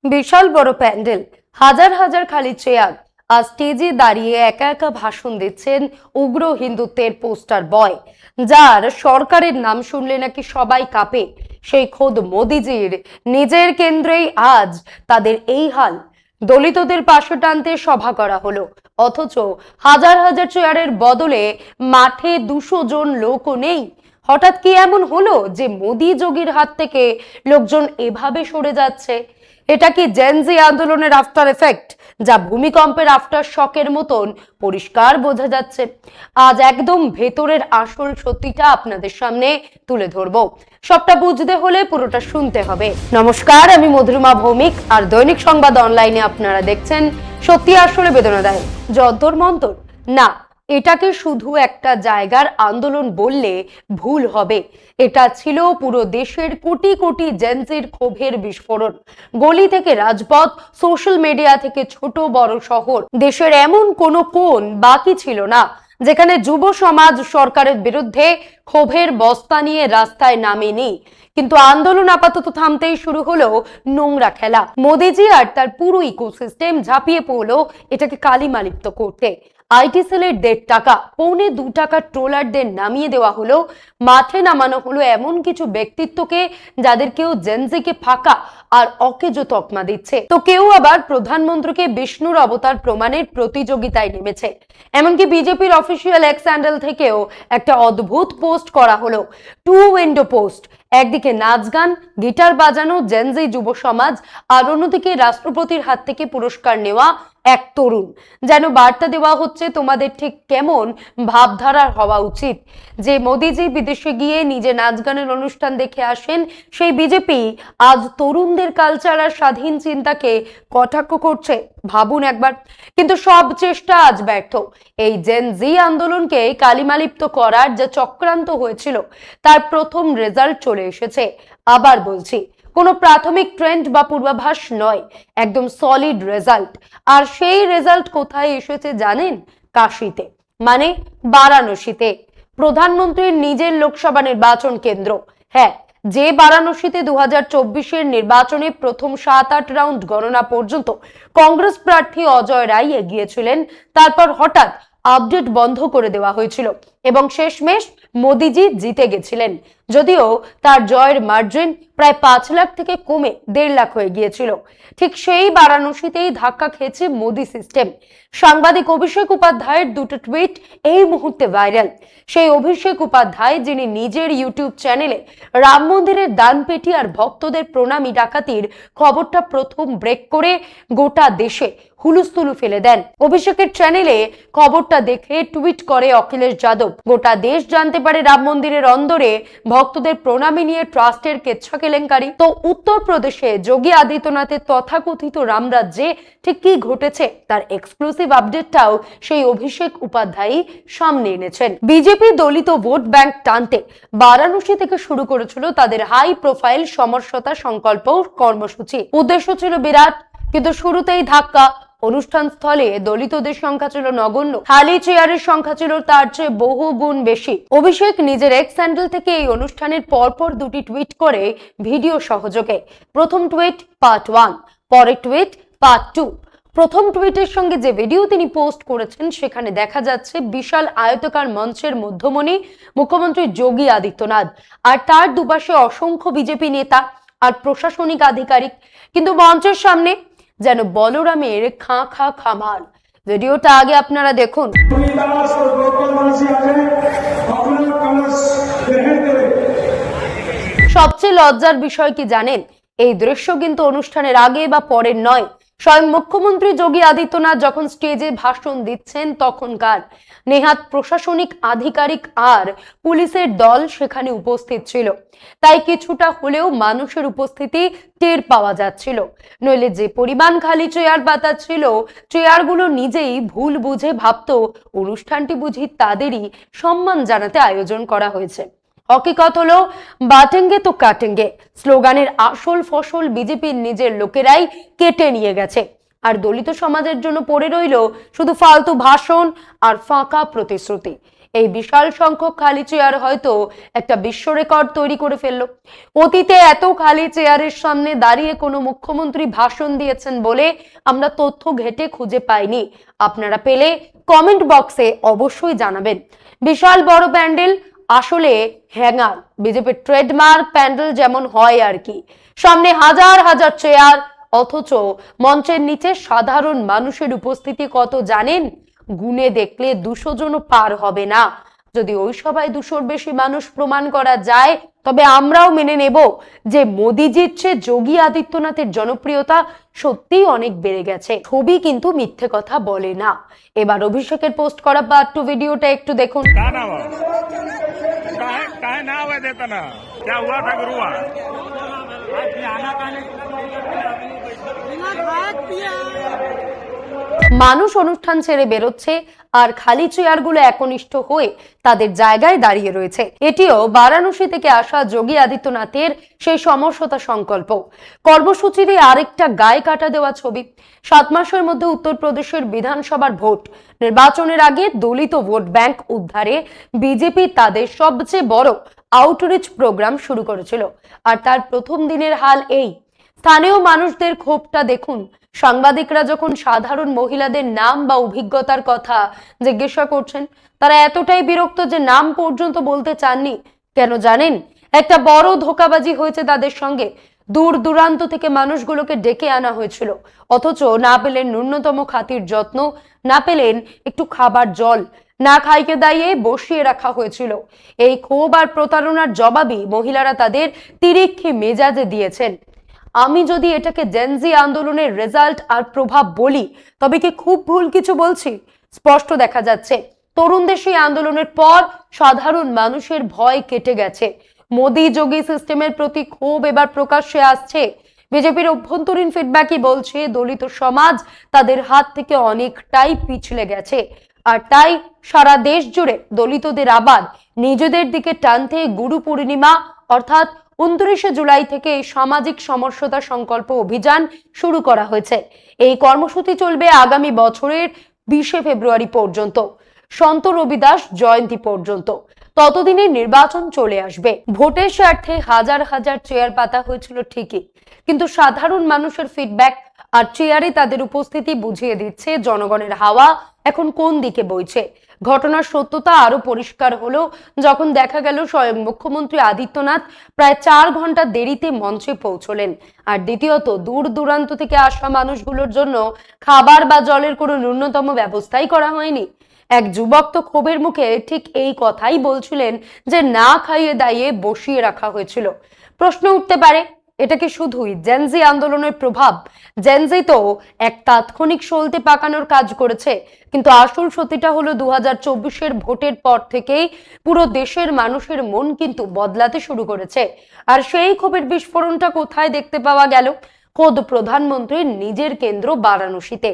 বিশাল বড় প্যান্ডেল, হাজার হাজার খালি চেয়ার আর স্টেজে দাঁড়িয়ে একা একা ভাষণ দিচ্ছেন উগ্র হিন্দুত্বের পোস্টার বয়, যার সরকারের নাম শুনলে নাকি সবাই কাঁপে। সেই খোদ মোদিজির নিজের কেন্দ্রেই আজ তাদের এই হাল। দলিতদের পাশে টানতে সভা করা হলো, অথচ হাজার হাজার চেয়ারের বদলে মাঠে 200 জন লোকও নেই। হঠাৎ কি এমন হলো যে মোদি যোগীর হাত থেকে লোকজন এভাবে সরে যাচ্ছে? এটা কি জেনজি আন্দোলনের আফটার এফেক্ট, যা ভূমিকম্পের আফটার শকের মতন পরিষ্কার বোঝা যাচ্ছে? আজ একদম ভেতরের আসল সত্যিটা আপনাদের সামনে তুলে ধরবো। সবটা বুঝতে হলে পুরোটা শুনতে হবে। নমস্কার, আমি মধুরিমা ভৌমিক, আর দৈনিক সংবাদ অনলাইনে আপনারা দেখছেন সত্যি আসলে বেদনাদায়ক, যন্তর মন্তর না। এটাকে শুধু একটা জায়গার আন্দোলন বললে ভুল হবে। এটা ছিল পুরো দেশের কোটি কোটি জেনজির ক্ষোভের বিস্ফোরণ। গলি থেকে রাজপথ, সোশ্যাল মিডিয়া থেকে ছোট বড় শহর, দেশের এমন কোনো কোণ বাকি ছিল না যেখানে যুব সমাজ সরকারের বিরুদ্ধে ক্ষোভের বস্তা নিয়ে রাস্তায় নামেনি। কিন্তু আন্দোলন আপাতত থামতেই শুরু হলো নোংরা খেলা। মোদিজি আর তার পুরো ইকোসিস্টেম ঝাঁপিয়ে পড়লো এটাকে কালিমালিপ্ত করতে। আইটি সেলের 1.5 টাকা, 1.25 টাকার ট্রোলারদের নামিয়ে দেওয়া হলো, মাঠে নামানো হলো এমন কিছু ব্যক্তিত্বকে যাদের কেউ জেনজিকে ফাঁকা আর অকেজো তকমা দিচ্ছে, তো কেউ আবার প্রধানমন্ত্রীকে বিষ্ণুর অবতার প্রমাণের প্রতিযোগিতায় নেমেছে। এমনকি বিজেপির অফিসিয়াল এক্স হ্যান্ডেল থেকেও একটা অদ্ভুত পোস্ট করা হলো, 2 উইন্ডো পোস্ট। একদিকে নাচ গান, গিটার বাজানো জেনজি যুব সমাজ, আর অন্যদিকে রাষ্ট্রপতির হাত থেকে পুরস্কার নেওয়া এক তরুণ। যেন বার্তা দেওয়া হচ্ছে তোমাদের ঠিক কেমন ভাবধারার হওয়া উচিত। যে মোদিজি বিদেশে গিয়ে নিজে নাচ গানের অনুষ্ঠান দেখে আসেন, সেই বিজেপি আজ তরুণদের কালচার আর স্বাধীন চিন্তাকে কটাক্ষ করছে। ভাবুন একবার। কিন্তু সব চেষ্টা আজ ব্যর্থ। এই জেন জি আন্দোলনকে কালিমালিপ্ত করার যে চক্রান্ত হয়েছিল, তার প্রথম রেজাল্ট চলে এসেছে। আবার বলছি, কোনো প্রাথমিক ট্রেন্ড বা পূর্বাভাস নয়, একদম সলিড রেজাল্ট। আর সেই রেজাল্ট কোথায় এসেছে জানেন? কাশীতে, মানে বারাণসীতে, প্রধানমন্ত্রীর নিজের লোকসভা নির্বাচন কেন্দ্র। হ্যাঁ, যে বারাণসীতে 2024-এর নির্বাচনে প্রথম 7-8 রাউন্ড গণনা পর্যন্ত কংগ্রেস প্রার্থী অজয় রায় এগিয়েছিলেন, তারপর হঠাৎ আপডেট বন্ধ করে দেওয়া হয়েছিল এবং শেষমেশ মোদিজি জিতে গেছিলেন। যদিও তার জয়ের মার্জিন প্রায় 5 লাখ থেকে কমে 1.5 লাখ হয়ে গিয়েছিল। ঠিক সেই বারাণসীতেই ধাক্কা খেয়েছে মোদি সিস্টেম। সাংবাদিক অভিষেক উপাধ্যায়ের দুটো টুইট এই মুহূর্তে ভাইরাল। সেই অভিষেক উপাধ্যায়, যিনি নিজের ইউটিউব চ্যানেলে রাম মন্দিরের দানপেটি আর ভক্তদের প্রণামী ডাকাতির খবরটা প্রথম ব্রেক করে গোটা দেশে হুলুস্থুলু ফেলে দেন। অভিষেকের চ্যানেলে খবরটা দেখে টুইট করে অখিলেশ যাদব, গোটা দেশ জানতে পারে রাম মন্দিরের অন্দরে ভক্তদের প্রণামী নিয়ে ট্রাস্টের কেচ্ছা কেলেঙ্কারি। তো উত্তরপ্রদেশে যোগী আদিত্যনাথের তথাকথিত রামরাজ্যে ঠিক কি ঘটেছে তার এক্সক্লুসিভ আপডেটটাও সেই অভিষেক উপাধ্যায় সামনে এনেছেন। বিজেপি দলিত ভোট ব্যাংক টানতে বারাণসী থেকে শুরু করেছিল তাদের হাই প্রোফাইল সমরসতা সংকল্প কর্মসূচি। উদ্দেশ্য ছিল বিরাট, কিন্তু শুরুতেই ধাক্কা। অনুষ্ঠান স্থলে দলিতদের সংখ্যা ছিল নগণ্য, খালি চেয়ারের সংখ্যা ছিল তার চেয়ে বহু গুণ বেশি। অভিষেক নিজের এক্স হ্যান্ডেল থেকে এই অনুষ্ঠানের পরপর 2টি টুইট করে ভিডিও সহযোগে। প্রথম টুইট পার্ট 1, পরের টুইট পার্ট 2। প্রথম টুইটের সঙ্গে যে ভিডিও তিনি পোস্ট করেছেন, সেখানে দেখা যাচ্ছে বিশাল আয়তকার মঞ্চের মধ্যমণি মুখ্যমন্ত্রী যোগী আদিত্যনাথ, আর তার দুপাশে অসংখ্য বিজেপি নেতা আর প্রশাসনিক আধিকারিক। কিন্তু মঞ্চের সামনে যেন বলরামের খাঁ খাঁ খামার। ভিডিওটা আগে আপনারা দেখুন। সবচেয়ে লজ্জার বিষয় কি জানেন? এই দৃশ্য কিন্তু অনুষ্ঠানের আগে বা পরের নয়, স্বয়ং মুখ্যমন্ত্রী যোগী আদিত্যনাথ যখন স্টেজে ভাষণ দিচ্ছেন তখনকার। নেহাত প্রশাসনিক আধিকারিক আর পুলিশের দল সেখানে উপস্থিত ছিল, তাই কিছুটা হলেও মানুষের উপস্থিতি টের পাওয়া যাচ্ছিল। নইলে যে পরিমাণ খালি চেয়ার পাতা ছিল, চেয়ারগুলো নিজেই ভুল বুঝে ভাবতো অনুষ্ঠানটি বুঝি তাদেরই সম্মান জানাতে আয়োজন করা হয়েছে। হকিকত হলো বাটেঙ্গে তো কাটেঙ্গে স্লোগানের আসল ফসল বিজেপির নিজের লোকেরাই কেটে নিয়ে গেছে, আর দলিত সমাজের জন্য পড়ে রইল শুধু ফালতু ভাষণ আর ফাঁকা প্রতিশ্রুতি। এই বিশাল সংখ্যক খালি চেয়ার হয়তো একটা বিশ্ব রেকর্ড তৈরি করে ফেললো। অতীতে এত খালি চেয়ারের সামনে দাঁড়িয়ে কোনো মুখ্যমন্ত্রী ভাষণ দিয়েছেন বলে আমরা তথ্য ঘেটে খুঁজে পাইনি। আপনারা পেলে কমেন্ট বক্সে অবশ্যই জানাবেন। বিশাল বড় প্যান্ডেল আসলে হ্যাঙ্গার, বিজেপির ট্রেডমার্ক প্যান্ডেল যেমন হয় আর কি। সামনে হাজার হাজার চেয়ার, অথচ মঞ্চের নিচে সাধারণ মানুষের উপস্থিতি কত জানেন? গুনে দেখলে 200 জনও পার হবে না। যদি ওই সভায় 200-র বেশি মানুষ প্রমাণ করা যায়, তবে আমরাও মেনে নেব যে মোদিজির চেয়ে যোগী আদিত্যনাথের জনপ্রিয়তা সত্যিই অনেক বেড়ে গেছে। ছবি কিন্তু মিথ্যে কথা বলে না। এবার অভিষেকের পোস্ট করা পার্ট 2 ভিডিওটা একটু দেখুন। काहे ना हुआ देता ना, क्या हुआ था गुरुआ? মানুষ অনুষ্ঠান ছেড়ে বেরোচ্ছে আর খালি চেয়ারগুলো একনিষ্ঠ হয়ে তাদের জায়গায় দাঁড়িয়ে রয়েছে। এটিও বারাণসী থেকে আসা যোগী আদিত্যনাথের সেই সমরসতা সংকল্প কর্মসূচির আরেকটা গায়ে কাটা দেওয়া ছবি। 7 মাসের মধ্যে উত্তরপ্রদেশের বিধানসভার ভোট, নির্বাচনের আগে দলিত ভোট ব্যাংক উদ্ধারে বিজেপি তাদের সবচেয়ে বড় আউটরিচ প্রোগ্রাম শুরু করেছিল। আর তার প্রথম দিনের হাল এই। স্থানীয় মানুষদের ক্ষোভটা দেখুন। সাংবাদিকরা যখন সাধারণ মহিলাদের নাম বা অভিজ্ঞতার কথা জিজ্ঞাসা করছেন, তারা এতটাই বিরক্ত যে নাম পর্যন্ত বলতে চাননি। কেন জানেন? একটা বড় ধোঁকাবাজি হয়েছে তাদের সঙ্গে। দূর দূরান্ত থেকে মানুষগুলোকে ডেকে আনা হয়েছিল, অথচ না পেলেন ন্যূনতম খাতির যত্ন, না পেলেন একটু খাবার জল, না খাইকে দাইয়ে বসিয়ে রাখা হয়েছিল। এই ক্ষোভ আর প্রতারণার জবাবই মহিলারা তাদের তিরিক্ষি মেজাজে দিয়েছেন। আমি যদি এটাকে জেনজি আন্দোলনের রেজাল্ট আর প্রভাব বলি, তবে কি খুব ভুল কিছু বলছি? স্পষ্ট দেখা যাচ্ছে তরুণদের সেই আন্দোলনের পর সাধারণ মানুষের ভয় কেটে গেছে। মোদি যোগী সিস্টেমের প্রতি ক্ষোভ এবার প্রকাশ্যে আসছে। বিজেপির অভ্যন্তরীণ ফিডব্যাকই বলছে দলিত সমাজ তাদের হাত থেকে অনেকটাই পিছলে গেছে। আর তাই সারা দেশ জুড়ে দলিতদের আবার নিজেদের দিকে টানতে গুরু পূর্ণিমা অর্থাৎ 29 জুলাই থেকে এই সামাজিক সমরসতা সংকল্প অভিযান শুরু করা হয়েছে। এই কর্মসূচি চলবে আগামী বছরের 20 ফেব্রুয়ারি পর্যন্ত, সন্ত রবিদাস জয়ন্তী পর্যন্ত। ততদিনে নির্বাচন চলে আসবে। ভোটের স্বার্থে হাজার হাজার চেয়ার পাতা হয়েছিল ঠিকই, কিন্তু সাধারণ মানুষের ফিডব্যাক আর চেয়ারে তাদের উপস্থিতি বুঝিয়ে দিচ্ছে জনগণের হাওয়া এখন কোন দিকে বইছে। ঘটনার সত্যতা আরো পরিষ্কার হলো যখন দেখা গেল স্বয়ং মুখ্যমন্ত্রী আদিত্যনাথ প্রায় 4 ঘন্টা দেরিতে মঞ্চে পৌঁছলেন। আর দ্বিতীয়ত, দূর দূরান্ত থেকে আসা মানুষগুলোর জন্য খাবার বা জলের কোনো ন্যূনতম ব্যবস্থাই করা হয়নি। এক যুবক তো ক্ষোভের মুখে ঠিক এই কথাই বলছিলেন যে না খাইয়ে দাইয়ে বসিয়ে রাখা হয়েছিল। প্রশ্ন উঠতে পারে, এটা কি শুধুই জেনজি আন্দোলনের প্রভাব? জেনজি তো এক তাৎক্ষণিক সলতে পাকানোর কাজ করেছে, কিন্তু আসল সত্যিটা হলো 2024-এর ভোটের পর থেকেই পুরো দেশের মানুষের মন কিন্তু বদলাতে শুরু করেছে। আর সেই ক্ষোভের বিস্ফোরণটা কোথায় দেখতে পাওয়া গেল? খোদ প্রধানমন্ত্রীর নিজের কেন্দ্র বারাণসীতে।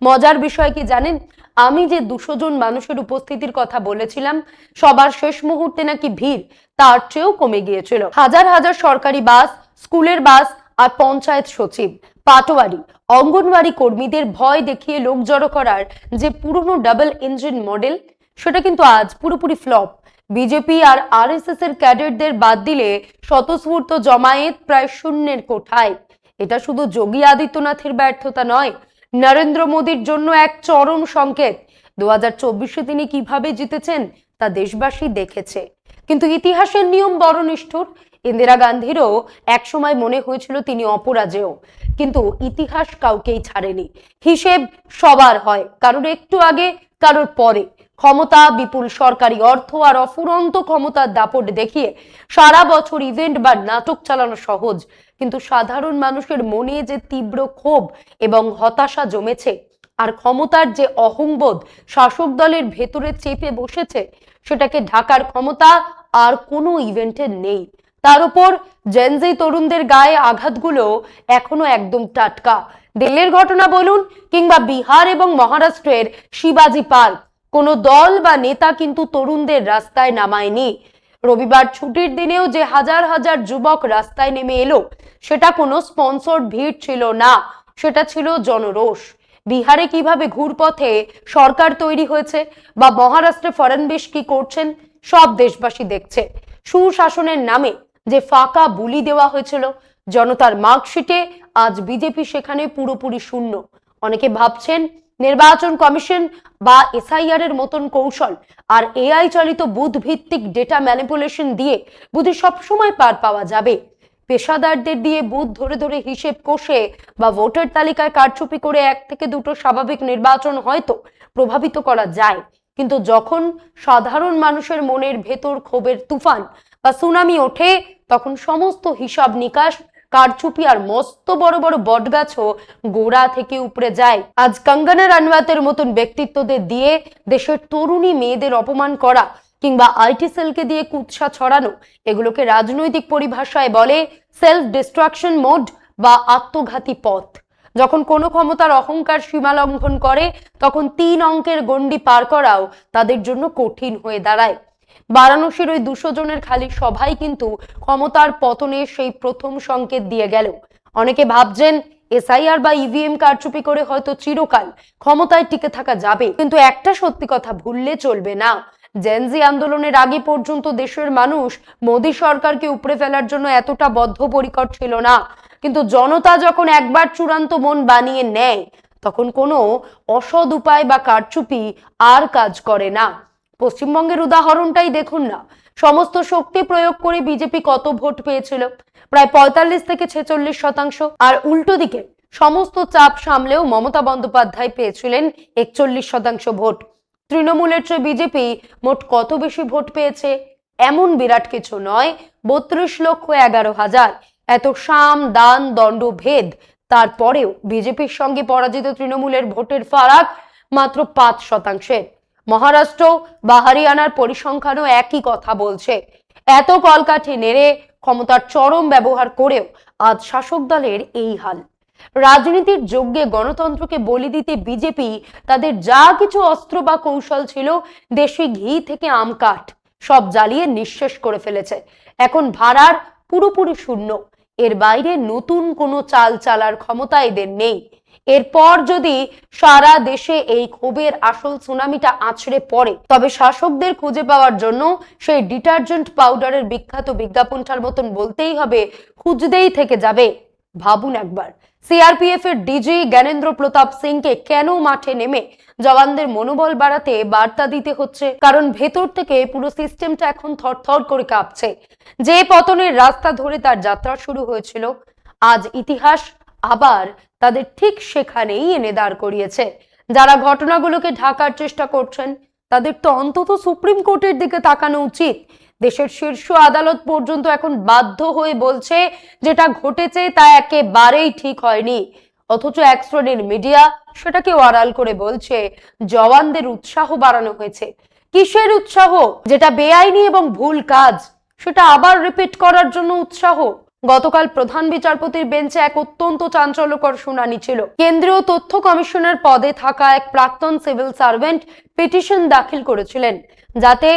মজার বিষয় কি জানেন? আমি যে 200 জন মানুষের উপস্থিতির কথা বলেছিলাম, সবার শেষ মুহূর্তে নাকি ভিড় তার চেয়েও কমে গিয়েছিল। হাজার হাজার সরকারি বাস, স্কুলের বাস আর পঞ্চায়েত সচিব, পাটোয়ারি, অঙ্গনওয়াড়ি কর্মীদের ভয় দেখিয়ে লোক জড়ো করার যে পুরনো ডাবল ইঞ্জিন মডেল, সেটা কিন্তু আজ পুরোপুরি ফ্লপ। বিজেপি আর আরএসএস এর ক্যাডেটদের বাদ দিলে স্বতঃস্ফূর্ত জমায়েত প্রায় শূন্যের কোঠায়। এটা শুধু যোগী আদিত্যনাথের ব্যর্থতা নয়, নরেন্দ্র মোদীর জন্য এক চরম সংকেত। 2024-এ তিনি কিভাবে জিতেছেন তা দেশবাসী দেখেছে। কিন্তু ইতিহাসের নিয়ম বড় নিষ্ঠুর। ইন্দিরা গান্ধীরও একসময় মনে হয়েছিল তিনি অপরাজেয়, কিন্তু ইতিহাস কাউকেই ছাড়েনি। হিসেব সবার হয়, কারোর একটু আগে, কারোর পরে। ক্ষমতা, বিপুল সরকারি অর্থ আর অফুরন্ত ক্ষমতার দাপট দেখিয়ে সারা বছর ইভেন্ট বা নাটক চালানো সহজ, কিন্তু সাধারণ মানুষের মনে যে তীব্র ক্ষোভ এবং হতাশা জমেছে, আর ক্ষমতার যে অহংবোধ শাসক দলের ভেতরে চেপে বসেছে, সেটাকে ঢাকার ক্ষমতা আর কোনো ইভেন্টের নেই। তার উপর জেনজি তরুণদের গায়ে আঘাতগুলো এখনো একদম টাটকা। দিল্লির ঘটনা বলুন কিংবা বিহার এবং মহারাষ্ট্রের শিবাজি পার্ক, কোনো দল বা নেতা কিন্তু তরুণদের রাস্তায় নামায়নি। রবিবার ছুটির দিনেও যে হাজার হাজার যুবক রাস্তায় নেমে এলো, সেটা কোনো স্পন্সর্ড ভিড় ছিল না, সেটা ছিল জনরোষ। বিহারে কিভাবে ঘুরপথে সরকার তৈরি হয়েছে বা মহারাষ্ট্রে ফড়নবিস কি করছেন সব দেশবাসী দেখছে। সুশাসনের নামে যে ফাঁকা বুলি দেওয়া হয়েছিল জনতার মার্কশিটে, আজ বিজেপি সেখানে পুরোপুরি শূন্য। অনেকে ভাবছেন নির্বাচন কমিশন বা এসআইআর এর মতন কৌশল আর এআই চালিত বুথ ভিত্তিক ডেটা ম্যানিপুলেশন দিয়ে বুথে সবসময় পার পাওয়া যাবে। পেশাদারদের দিয়ে বুথ ধরে ধরে হিসেব কষে বা ভোটার তালিকায় কারচুপি করে 1 থেকে 2টো স্বাভাবিক নির্বাচন হয়তো প্রভাবিত করা যায়, কিন্তু যখন সাধারণ মানুষের মনের ভেতর ক্ষোভের তুফান বা সুনামি ওঠে তখন সমস্ত হিসাব নিকাশ, কারচুপি আর মস্ত বড় বড় বটগাছও গোড়া থেকে উপড়ে যায়। আজ কঙ্গনা রানাওয়াতের মতন ব্যক্তিত্বদের দিয়ে দেশের তরুণী মেয়েদের অপমান করা কিংবা আইটি সেলকে দিয়ে কুৎসা ছড়ানো, এগুলোকে রাজনৈতিক পরিভাষায় বলে সেলফ ডিস্ট্রাকশন মোড বা আত্মঘাতী পথ। যখন কোনো ক্ষমতার অহংকার সীমা লঙ্ঘন করে তখন 3 অঙ্কের গণ্ডি পার করাও তাদের জন্য কঠিন হয়ে দাঁড়ায়। বারাণসীর ওই 200 জনের খালি সভাই কিন্তু ক্ষমতার পতনের সেই প্রথম সংকেত দিয়ে গেল। অনেকে ভাবছেন এসআইআর বা ইভিএম কারচুপি করে হয়তো চিরকাল ক্ষমতায় টিকে থাকা যাবে, কিন্তু একটা সত্যি কথা ভুললে চলবে না। জেনজি আন্দোলনের আগে পর্যন্ত দেশের মানুষ মোদী সরকারকে উপড়ে ফেলার জন্য এতটা বদ্ধপরিকর ছিল না, কিন্তু জনতা যখন একবার চূড়ান্ত মন বানিয়ে নেয় তখন কোনো অসৎ উপায় বা কারচুপি আর কাজ করে না। পশ্চিমবঙ্গের উদাহরণটাই দেখুন না, সমস্ত শক্তি প্রয়োগ করে বিজেপি কত ভোট পেয়েছিল, প্রায় 45 থেকে 46%। আর উল্টো দিকে সমস্ত চাপ সামলেও মমতা বন্দ্যোপাধ্যায় পেয়েছিলেন 41% ভোট। তৃণমূলের চেয়ে বিজেপি মোট কত বেশি ভোট পেয়েছে? এমন বিরাট কিছু নয়, 32,11,000। এত সাম দান দণ্ড ভেদ, তারপরেও বিজেপির সঙ্গে পরাজিত তৃণমূলের ভোটের ফারাক মাত্র 5%। মহারাষ্ট্র বা হরিয়ানার পরিসংখ্যানও একই কথা বলছে। এত কলকাঠি নেড়ে ক্ষমতার চরম ব্যবহার করেও আজ শাসক দলের এই হাল। রাজনীতির যজ্ঞে গণতন্ত্রকে বলি দিতে বিজেপি তাদের যা কিছু অস্ত্র বা কৌশল ছিল, দেশি ঘি থেকে আম কাঠ, সব জ্বালিয়ে নিঃশেষ করে ফেলেছে। এখন ভাড়ার পুরোপুরি শূন্য। এর বাইরে নতুন কোনো চাল চালার ক্ষমতা এদের নেই। এরপর যদি সারা দেশে এই ক্ষোভের আসল সুনামিটা আছড়ে পড়ে তবে শাসকদের খুঁজে পাওয়ার জন্য সেই ডিটারজেন্ট পাউডারের বিখ্যাত বিজ্ঞাপনটার মতন বলতেই হবে, খুঁজতেই থেকে যাবে। ভাবুন একবার, সিআরপিএফ এর ডিজি জ্ঞানেন্দ্র প্রতাপ সিংকে কেন মাঠে নেমে জওয়ানদের মনোবল বাড়াতে বার্তা দিতে হচ্ছে? কারণ ভেতর থেকে পুরো সিস্টেমটা এখন থরথর করে কাঁপছে। যে পতনের রাস্তা ধরে তার যাত্রা শুরু হয়েছিল, আজ ইতিহাস আবার তাদের ঠিক সেখানেই এনে দাঁড় করিয়েছে। যারা ঘটনাগুলোকে ঢাকার চেষ্টা করছেন তাদের তো অন্তত সুপ্রিম কোর্টের দিকে তাকানো উচিত। দেশের শীর্ষ আদালত পর্যন্ত এখন বাধ্য হয়ে বলছে যেটা ঘটেছে তা একেবারেই ঠিক হয়নি, অথচ এক শ্রেণীর মিডিয়া সেটাকে আড়াল করে বলছে জওয়ানদের উৎসাহ বাড়ানো হয়েছে। কিসের উৎসাহ? যেটা বেআইনি এবং ভুল কাজ সেটা আবার রিপিট করার জন্য উৎসাহ। গতকাল প্রধান বিচারপতির বেঞ্চে এক অত্যন্ত চাঞ্চল্যকর শুনানি ছিল। কেন্দ্রীয় তথ্য কমিশনের পদে থাকা এক প্রাক্তন সিভিল সার্ভেন্ট পিটিশন দাখিল করেছিলেন যাতে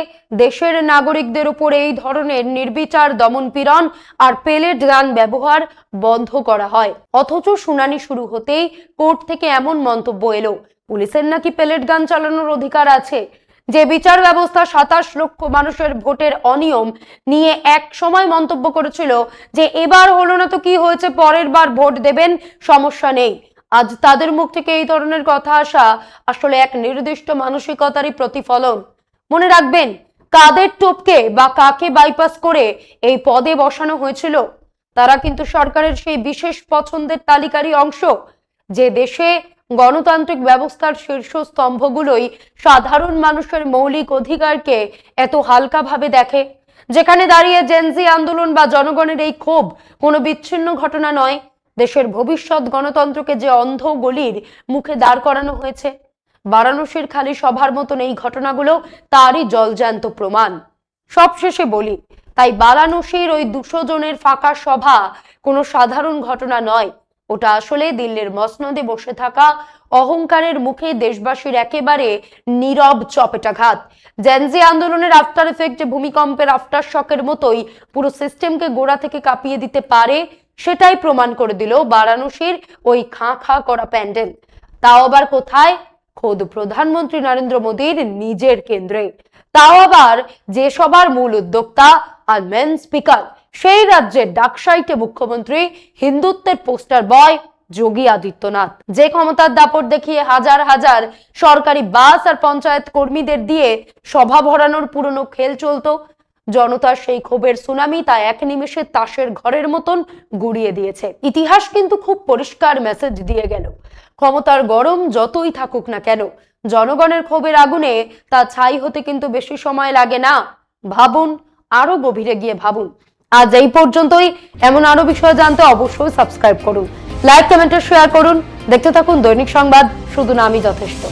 দেশের নাগরিকদের উপর এই ধরনের নির্বিচার দমনপীড়ন আর পেলেট গান ব্যবহার বন্ধ করা হয়। অথচ শুনানি শুরু হতেই কোর্ট থেকে এমন মন্তব্য এলো পুলিশের নাকি পেলেট গান চালানোর অধিকার আছে। যে বিচার ব্যবস্থা 27 লক্ষ মানুষের ভোটের অনিয়ম নিয়ে এক সময় মন্তব্য করেছিল যে এবার হলো না তো কি হয়েছে, পরের বার ভোট দেবেন, সমস্যা নেই, আজ তাদের মুখ থেকে এই ধরনের কথা আসা আসলে এক নির্দিষ্ট মানসিকতারই প্রতিফলন। মনে রাখবেন, কাদের টপকে বা কাকে বাইপাস করে এই পদে বসানো হয়েছিল তারা কিন্তু সরকারের সেই বিশেষ পছন্দের তালিকারই অংশ। যে দেশে গণতান্ত্রিক ব্যবস্থার শীর্ষ স্তম্ভগুলোই সাধারণ মানুষের মৌলিক অধিকারকে এত হালকাভাবে দেখে, যেখানে দাঁড়িয়ে জেনজি আন্দোলন বা জনগণের এই ক্ষোভ কোনো বিচ্ছিন্ন ঘটনা নয়, দেশের ভবিষ্যৎ গণতন্ত্রকে যে অন্ধ গলির মুখে দাঁড় করানো হয়েছে, বারাণসীর খালি সভার মতন এই ঘটনাগুলো তারই জলজ্যান্ত প্রমাণ। সবশেষে বলি, তাই বারাণসীর ওই 200 জনের ফাঁকা সভা কোনো সাধারণ ঘটনা নয়, ওটা আসলে দিল্লির মসনদে বসে থাকা অহংকারের মুখে দেশবাসীর একেবারে নীরব চপেটাঘাত। জেনজি আন্দোলনের আফটার এফেক্ট ভূমিকম্পের আফটার শকের মতোই পুরো সিস্টেমকে গোড়া থেকে কাঁপিয়ে দিতে পারে, সেটাই প্রমাণ করে দিল বারাণসীর ওই খাঁ খাঁ করা প্যান্ডেল। তাও আবার কোথায়? খোদ প্রধানমন্ত্রী নরেন্দ্র মোদীর নিজের কেন্দ্রে, তাও আবার যে সবার মূল উদ্যোক্তা আর মেন স্পিকার সেই রাজ্যের ডাকসাইটে মুখ্যমন্ত্রী হিন্দুত্বের পোস্টার বয় যোগী আদিত্যনাথ, যে ক্ষমতার দাপট দেখিয়ে হাজার হাজার সরকারি বাস আর পঞ্চায়েত কর্মীদের দিয়ে সভা ভরানোর পুরনো খেল চলতো। জনতার সেই ক্ষোভের সুনামি তা এক নিমেষে তাসের ঘরের মতন গুড়িয়ে দিয়েছে। ইতিহাস কিন্তু খুব পরিষ্কার মেসেজ দিয়ে গেল, ক্ষমতার গরম যতই থাকুক না কেন, জনগণের ক্ষোভের আগুনে তা ছাই হতে কিন্তু বেশি সময় লাগে না। ভাবুন, আরো গভীরে গিয়ে ভাবুন। আজ এই পর্যন্তই। এমন আরো বিষয় জানতে অবশ্যই সাবস্ক্রাইব করুন, লাইক কমেন্টে শেয়ার করুন। দেখতে থাকুন দৈনিক সংবাদ, শুধু নামই যথেষ্ট।